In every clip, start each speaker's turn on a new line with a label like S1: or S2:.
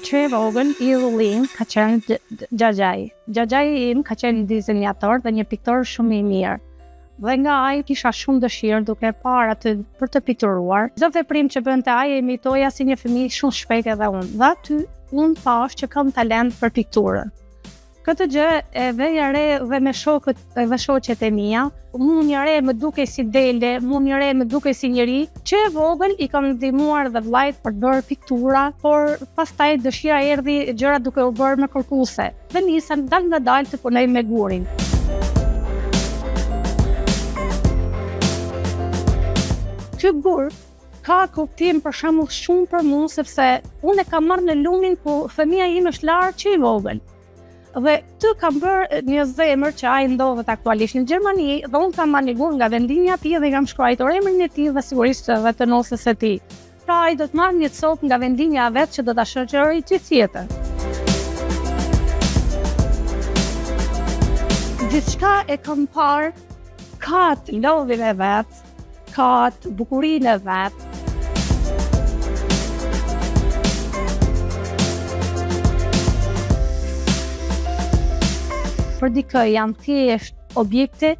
S1: që e vogël, idhullim ka qenë Xhaxhai. Xhaxhai im ka qenë një dizenjator dhe një piktor shumë i mirë. Dhe nga ai kisha shumë dëshirë duke parë atë për të pikturuar. Çdo veprim që bënte ai e imitoja si një fëmijë shumë shpejt edhe unë. Dhe aty unë pash që kam talent për pikturën. Këtë gjë e veja re dhe me shokët dhe shoqet e mia, unë një re më duke si dele, unë një re më duke si njëri, që e vogël i kam ndihmuar dhe vllajt për të bërë piktura, por pastaj dëshira erdhi gjërat duke u bërë më kërkuese. Dhe nisa dal nga dal të punoj me gurin. Ky gur ka kuptim për shembull shumë për mua sepse unë e kam marrë në lumin ku fëmia ime është larë që i vogël. Dhe të kam bërë një zemër që ai ndodhet aktualisht në Gjermani dhe unë kam marrë një gur nga vendimja e tij dhe kam shkruar emrin e tij dhe sigurisht edhe të nosës së tij. Pra ai do të marrë një copë nga vendimja e vet që do ta shoqëroj gjithjetër. Gjithçka e kam parë ka të lodhin e vet, ka të bukurinë e vet. Për dikë janë thjesht objekte,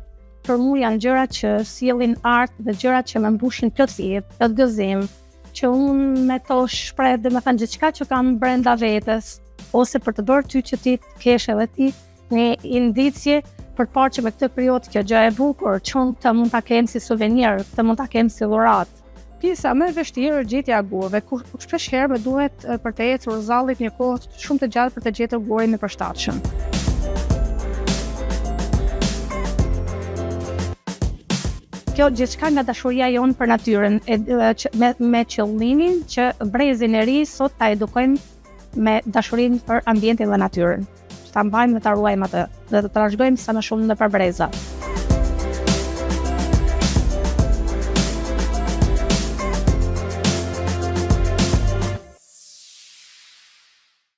S1: për mua janë gjërat që sjellin art dhe gjërat që më mbushin plotësi, plot gëzim, që unë me to shpreh domethënë gjithçka që kam brenda vetes, ose për të bërë ty që ti të kesh edhe ti një indicje për të parë që me këtë periudhë kjo gjë e bukur, çon të mund ta kem si suvenir, të mund ta kem si dhuratë. Pjesa më e vështirë është gjetja e gurëve, ku shpesh herë më duhet për të ecur zallit një kohë shumë të gjatë për të gjetur gurin e përshtatshëm. Kjo gjithçka nga dashuria jonë për natyrën, me qëllimin që brezin e ri sot ta edukojmë me dashurinë për ambientin dhe natyrën. Ta mbajmë dhe ta ruajmë atë dhe të trashëgojmë sa më shumë nëpër breza.